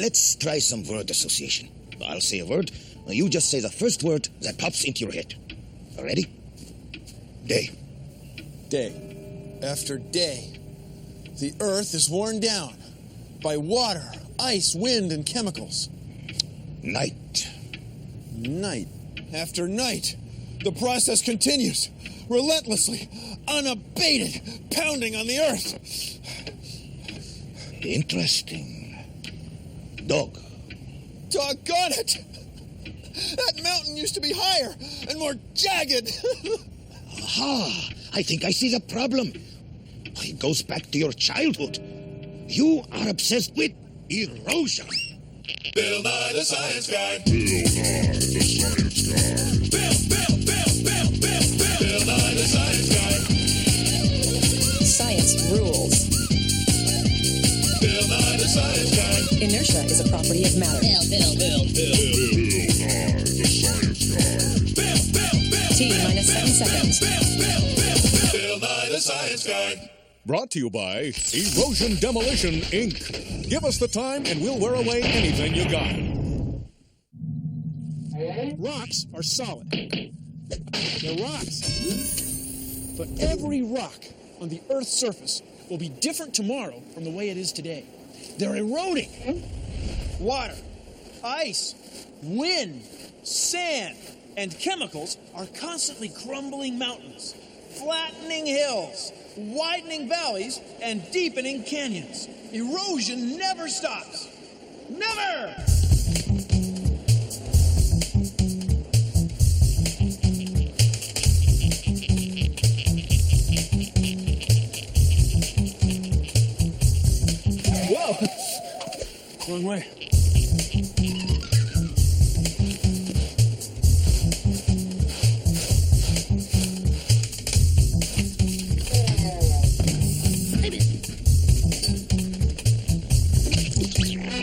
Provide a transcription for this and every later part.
Let's try some word association. I'll say a word. You just say the first word that pops into your head. Ready? Day. Day after day, the Earth is worn down by water, ice, wind, and chemicals. Night. Night after night, the process continues, relentlessly, unabated, pounding on the Earth. Interesting. Dog. Doggone it! That mountain used to be higher and more jagged. Aha! I think I see the problem. It goes back to your childhood. You are obsessed with erosion. Bill Nye the Science Guy. Bill Nye the Science Guy. Bill Nye the Science Guy. Science rules. Bill Nye the Science Guy. Inertia is a property of matter. Bill Nye the Science Guy. T-minus 7 seconds. Bill Nye the Science Guy. Brought to you by Erosion Demolition, Inc. Give us the time and we'll wear away anything you got. Rocks are solid. They're rocks. But every rock on the Earth's surface will be different tomorrow from the way it is today. They're eroding. Water, ice, wind, sand, and chemicals are constantly crumbling mountains, flattening hills, widening valleys, and deepening canyons. Erosion never stops. Never! Whoa! Wrong way.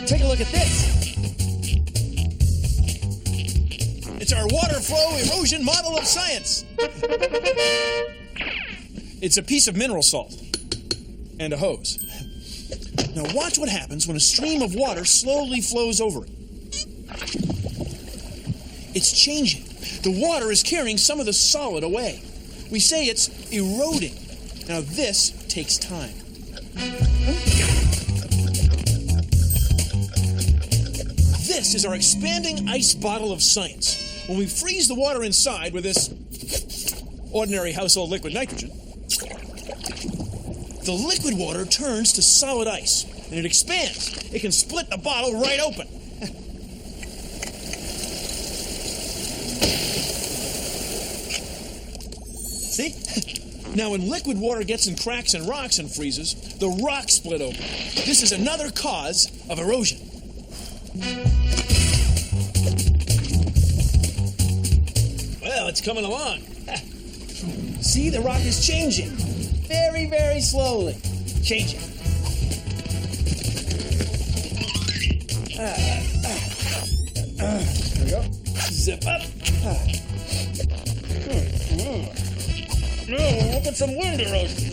Take a look at this. It's our water flow erosion model of science. It's a piece of mineral salt and a hose. Now watch what happens when a stream of water slowly flows over it. It's changing. The water is carrying some of the solid away. We say it's eroding. Now this takes time. This is our expanding ice bottle of science. When we freeze the water inside with this ordinary household liquid nitrogen, the liquid water turns to solid ice, and it expands. It can split the bottle right open. See? Now, when liquid water gets in cracks and rocks and freezes, the rocks split open. This is another cause of erosion. Well, it's coming along. See, the rock is changing. Very, very slowly. Changing. There we go. Zip up. Now look at some wind erosion.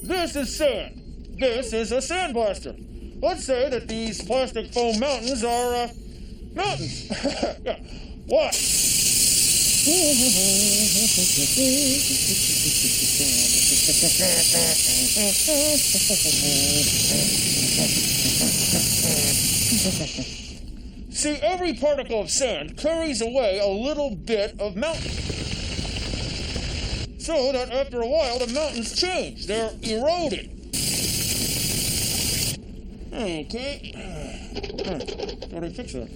This is sand. This is a sandblaster. Let's say that these plastic foam mountains are, mountains. Yeah. What? See, every particle of sand carries away a little bit of mountain. So that after a while, the mountains change. They're eroding. Okay. How do I fix that?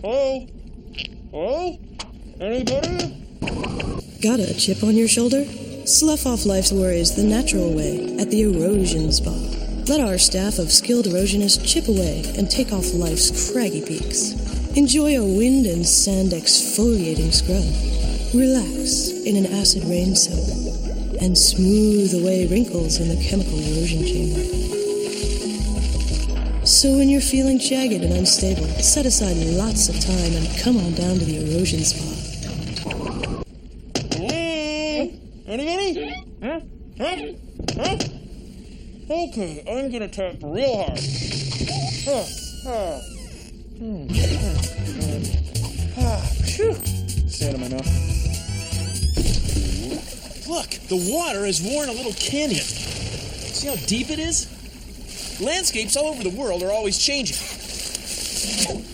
Hello? Hello? Anybody? Got a chip on your shoulder? Slough off life's worries the natural way at the Erosion Spa. Let our staff of skilled erosionists chip away and take off life's craggy peaks. Enjoy a wind and sand exfoliating scrub. Relax in an acid rain soak and smooth away wrinkles in the chemical erosion chamber. So when you're feeling jagged and unstable, set aside lots of time and come on down to the Erosion Spa. Anybody? Huh? Okay, I'm gonna tap real hard. Phew. Sand in my mouth. Look, the water has worn a little canyon. See how deep it is? Landscapes all over the world are always changing.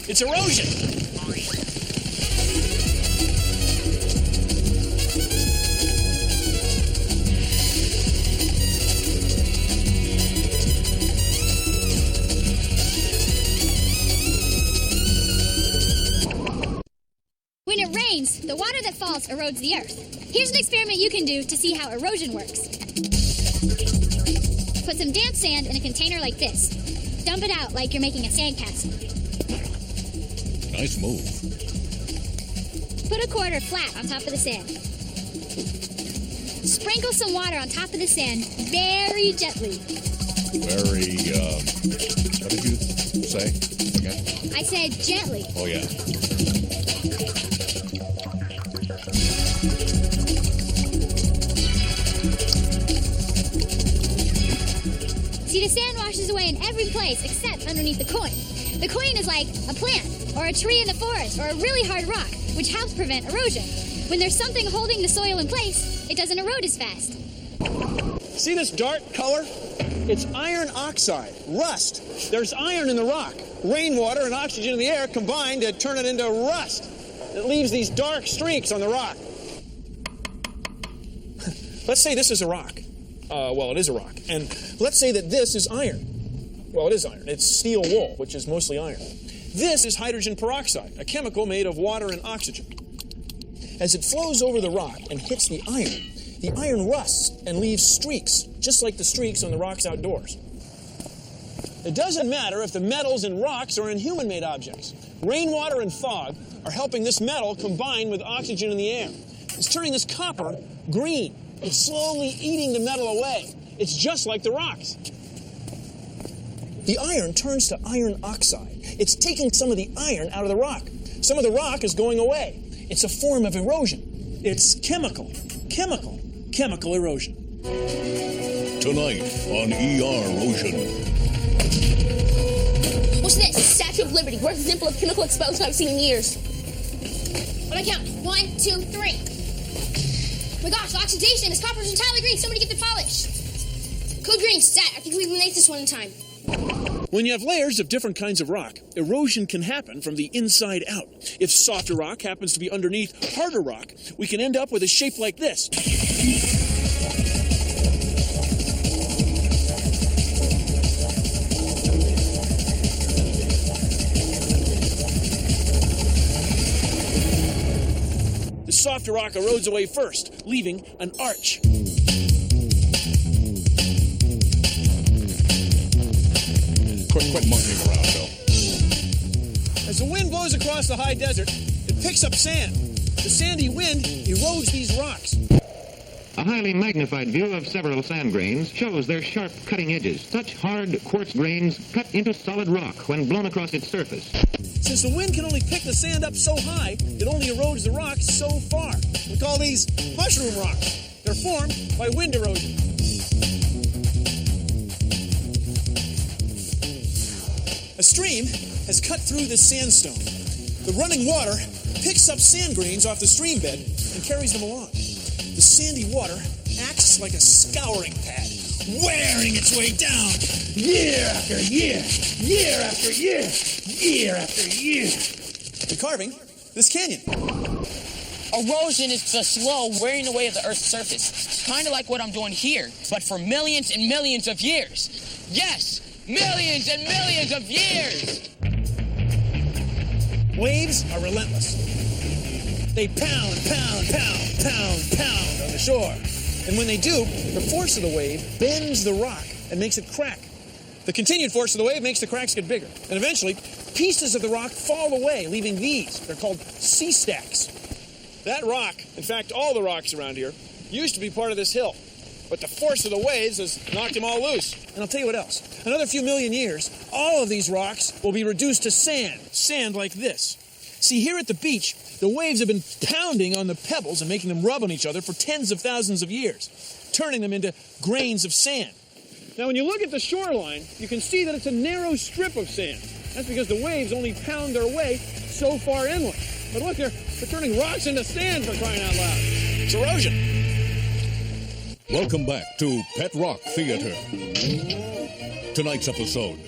It's erosion. When it rains, the water that falls erodes the earth. Here's an experiment you can do to see how erosion works. Put some damp sand in a container like this. Dump it out like you're making a sandcastle. Nice move. Put a quarter flat on top of the sand. Sprinkle some water on top of the sand very gently. What did you say again? I said gently. Oh, yeah. See, the sand washes away in every place except underneath the coin. The coin is like a plant, or a tree in the forest, or a really hard rock, which helps prevent erosion. When there's something holding the soil in place, it doesn't erode as fast. See this dark color? It's iron oxide, rust. There's iron in the rock. Rainwater and oxygen in the air combine to turn it into rust. It leaves these dark streaks on the rock. Let's say this is a rock. Well, it is a rock. And let's say that this is iron. Well, it is iron. It's steel wool, which is mostly iron. This is hydrogen peroxide, a chemical made of water and oxygen. As it flows over the rock and hits the iron rusts and leaves streaks, just like the streaks on the rocks outdoors. It doesn't matter if the metals in rocks are in human-made objects. Rainwater and fog are helping this metal combine with oxygen in the air. It's turning this copper green. It's slowly eating the metal away. It's just like the rocks. The iron turns to iron oxide. It's taking some of the iron out of the rock. Some of the rock is going away. It's a form of erosion. It's chemical erosion. Tonight on Erosion. What's this? Statue of Liberty. Worst example of chemical explosion I've seen in years. What I count? 1, 2, 3. Oh my gosh, oxidation. This copper is entirely green. Somebody get the polish. Code green, stat. I think we can make this one in time. When you have layers of different kinds of rock, erosion can happen from the inside out. If softer rock happens to be underneath harder rock, we can end up with a shape like this. The softer rock erodes away first, leaving an arch. Quit monkeying around, Bill. As the wind blows across the high desert, it picks up sand. The sandy wind erodes these rocks. A highly magnified view of several sand grains shows their sharp cutting edges. Such hard quartz grains cut into solid rock when blown across its surface. Since the wind can only pick the sand up so high, it only erodes the rock so far. We call these mushroom rocks. They're formed by wind erosion. A stream has cut through this sandstone. The running water picks up sand grains off the stream bed and carries them along. The sandy water acts like a scouring pad, wearing its way down year after year, year after year, year after year, and carving this canyon. Erosion is the slow wearing away of the Earth's surface, kind of like what I'm doing here, but for millions and millions of years. Yes, millions and millions of years! Waves are relentless. They pound, pound, pound, pound, pound on the shore. And when they do, the force of the wave bends the rock and makes it crack. The continued force of the wave makes the cracks get bigger. And eventually, pieces of the rock fall away, leaving these. They're called sea stacks. That rock, in fact, all the rocks around here, used to be part of this hill. But the force of the waves has knocked them all loose. And I'll tell you what else. Another few million years, all of these rocks will be reduced to sand. Sand like this. See, here at the beach, the waves have been pounding on the pebbles and making them rub on each other for tens of thousands of years. turning them into grains of sand. Now, when you look at the shoreline, you can see that it's a narrow strip of sand. That's because the waves only pound their way so far inland. But look, they're turning rocks into sand, for crying out loud. It's erosion. Welcome back to Pet Rock Theater. Tonight's episode,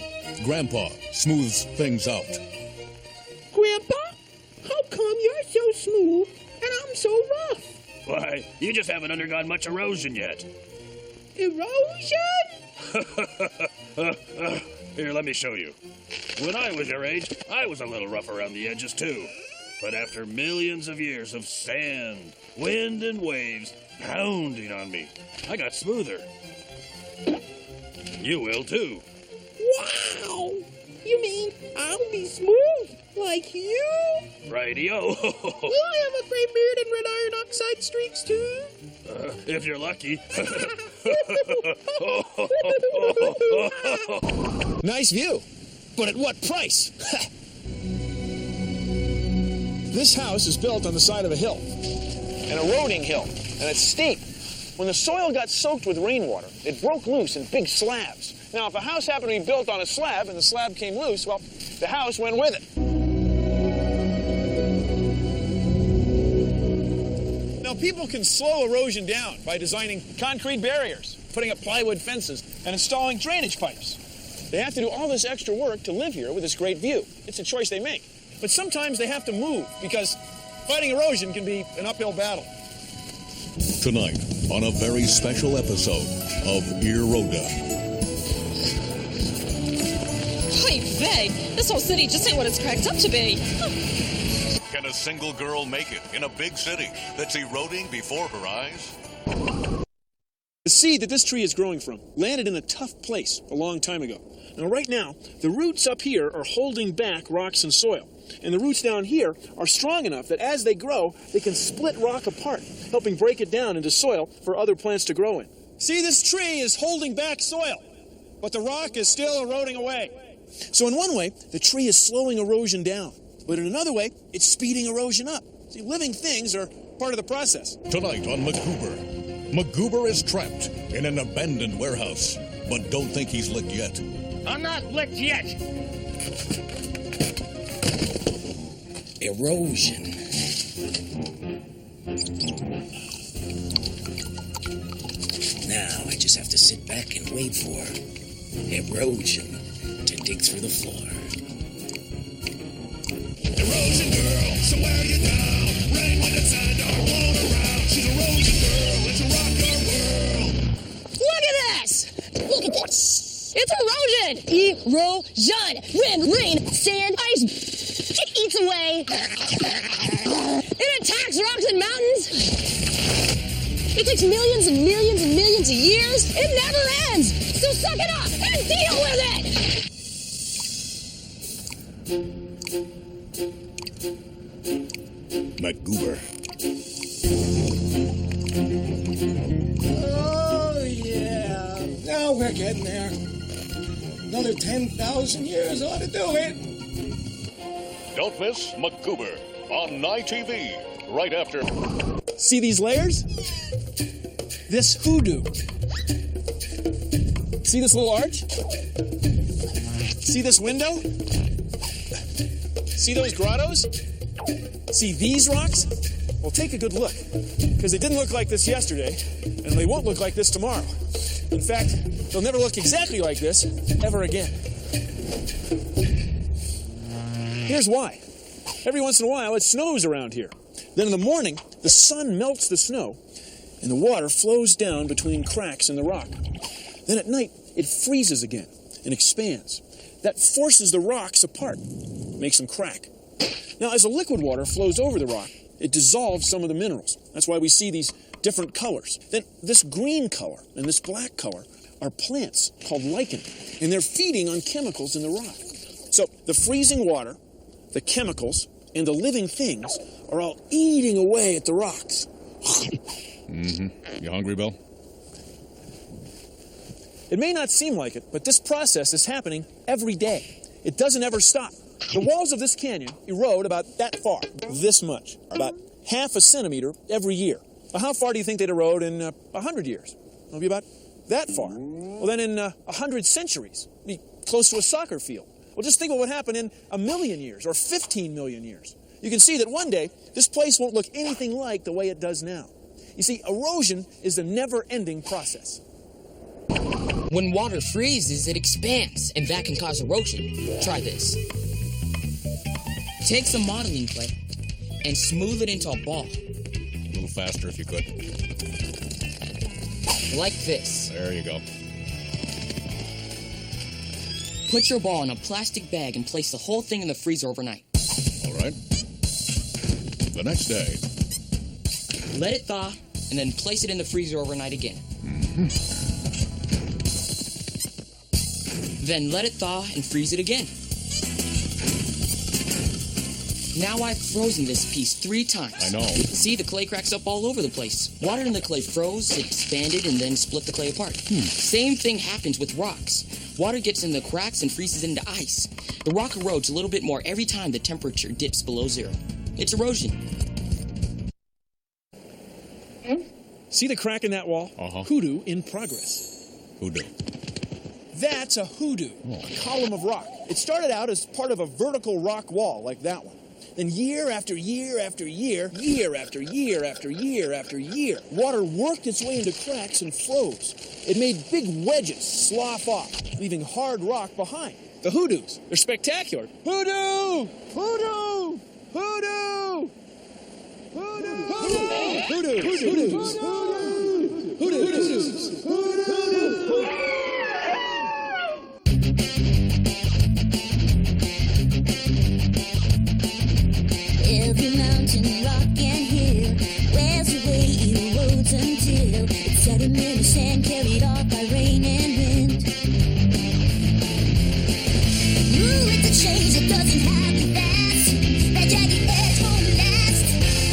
Grandpa smooths things out. Grandpa, how come you're so smooth and I'm so rough? Why, you just haven't undergone much erosion yet. Erosion? Here, let me show you. When I was your age, I was a little rough around the edges too. But after millions of years of sand, wind, and waves pounding on me, I got smoother. You will too. Wow! You mean I'll be smooth like you? Righty-o. Will I have a gray beard and red iron oxide streaks too? If you're lucky. Nice view, but at what price? This house is built on the side of a hill, an eroding hill, and it's steep. When the soil got soaked with rainwater, it broke loose in big slabs. Now, if a house happened to be built on a slab and the slab came loose, well, the house went with it. Now, people can slow erosion down by designing concrete barriers, putting up plywood fences, and installing drainage pipes. They have to do all this extra work to live here with this great view. It's a choice they make. But sometimes they have to move because fighting erosion can be an uphill battle. Tonight, on a very special episode of Erosion. Hey, vey, this whole city just ain't what it's cracked up to be. Can a single girl make it in a big city that's eroding before her eyes? The seed that this tree is growing from landed in a tough place a long time ago. Now, right now, the roots up here are holding back rocks and soil. And the roots down here are strong enough that as they grow, they can split rock apart, helping break it down into soil for other plants to grow in. See, this tree is holding back soil, but the rock is still eroding away. So in one way, the tree is slowing erosion down. But in another way, it's speeding erosion up. See, living things are part of the process. Tonight on MacGoober. MacGoober is trapped in an abandoned warehouse, but don't think he's licked yet. I'm not licked yet. Erosion. Now I just have to sit back and wait for erosion to dig through the floor. Erosion girl, so wear you down. Rain when it's sand, don't roll around. She's erosion girl, let's rock our world. Look at this! Look at this! It's erosion! Erosion! Wind, rain, sand, ice. It eats away. It attacks rocks and mountains. It takes millions and millions and millions of years. It never ends. So suck it up and deal with it. MacGoober. Oh, yeah. Now we're getting there. Another 10,000 years ought to do it. Don't miss MacGoober on Night TV right after. See these layers? This hoodoo. See this little arch? See this window? See those grottos? See these rocks? Well, take a good look, because they didn't look like this yesterday, and they won't look like this tomorrow. In fact, they'll never look exactly like this ever again. Here's why. Every once in a while, it snows around here. Then in the morning, the sun melts the snow, and the water flows down between cracks in the rock. Then at night, it freezes again and expands. That forces the rocks apart, makes them crack. Now, as the liquid water flows over the rock, it dissolves some of the minerals. That's why we see these different colors. Then this green color and this black color are plants called lichen, and they're feeding on chemicals in the rock. So the freezing water, the chemicals, and the living things are all eating away at the rocks. You hungry, Bill? It may not seem like it, but this process is happening every day. It doesn't ever stop. The walls of this canyon erode about that far, this much, about half a centimeter every year. Well, how far do you think they'd erode in 100 years? It'll be about that far. Well, then in 100 centuries, it'll be close to a soccer field. Well, just think what would happen in 1 million years or 15 million years. You can see that one day, this place won't look anything like the way it does now. You see, erosion is a never-ending process. When water freezes, it expands, and that can cause erosion. Try this. Take some modeling clay and smooth it into a ball. A little faster if you could. Like this. There you go. Put your ball in a plastic bag and place the whole thing in the freezer overnight. All right. The next day. Let it thaw, and then place it in the freezer overnight again. Mm-hmm. Then let it thaw and freeze it again. Now I've frozen this piece 3 times. I know. See, the clay cracks up all over the place. Water in the clay froze, it expanded, and then split the clay apart. Same thing happens with rocks. Water gets in the cracks and freezes into ice. The rock erodes a little bit more every time the temperature dips below 0. It's erosion. See the crack in that wall? Hoodoo in progress. Hoodoo. That's a hoodoo, a column of rock. It started out as part of a vertical rock wall like that one. Then year after year after year, year after year after year after year, water worked its way into cracks and froze. It made big wedges slough off, leaving hard rock behind. The hoodoos, they're spectacular. Hoodoo! Hoodoo! Hoodoo! Hoodoo! Hoodoo! Hoodoo! Hoodoo! Every mountain, rock, and hill wears away, erodes until it's sediment and sand carried off by rain and wind. Ooh, it's a change that doesn't happen fast. That jagged edge won't last.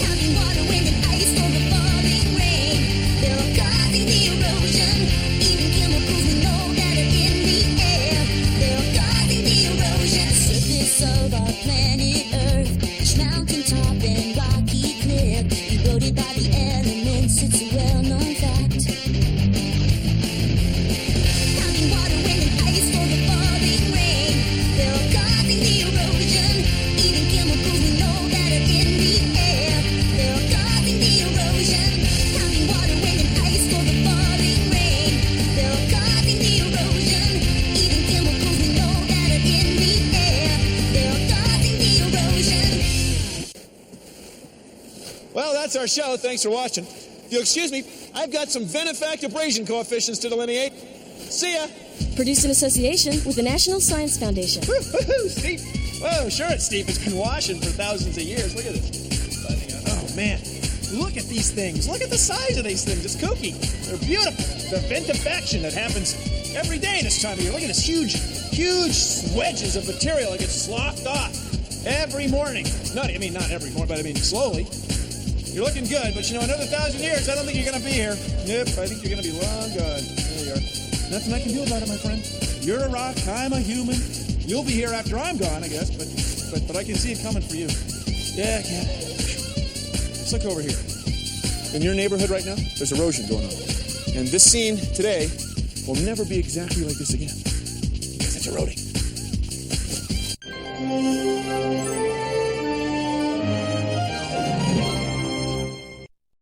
Counting water, wind, and ice for the falling rain. They're all causing the erosion. Even chemicals we know that are in the air. They're all causing the erosion. The surface of our planet Earth. Mountaintop and rocky cliff, eroded by the elements, it's a well-known fact. Counting water, wind, and ice for the falling rain. They're all causing the erosion. Even chemicals we know that are in the air. They're all causing the erosion. Counting water, wind, and ice for the falling rain. They're all causing the erosion. Even chemicals we know that are in the air. They're all causing the erosion. Well, that's our show. Thanks for watching. If you'll excuse me, I've got some benefact abrasion coefficients to delineate. See ya. Produced in association with the National Science Foundation. Woo-hoo, Steve. Whoa, sure it's steep. It's been washing for thousands of years. Look at this. Oh, man. Look at these things. Look at the size of these things. It's kooky. They're beautiful. The ventefaction that happens every day this time of year. Look at this huge wedges of material that gets sloughed off every morning. It's nutty. I mean, not every morning, but I mean slowly. You're looking good, but you know, another 1,000 years, I don't think you're going to be here. Nope, I think you're going to be long gone. There you are. Nothing I can do about it, my friend. You're a rock, I'm a human. You'll be here after I'm gone, I guess, but I can see it coming for you. Yeah, I can. Let's look over here. In your neighborhood right now, there's erosion going on. And this scene today will never be exactly like this again. Because it's eroding.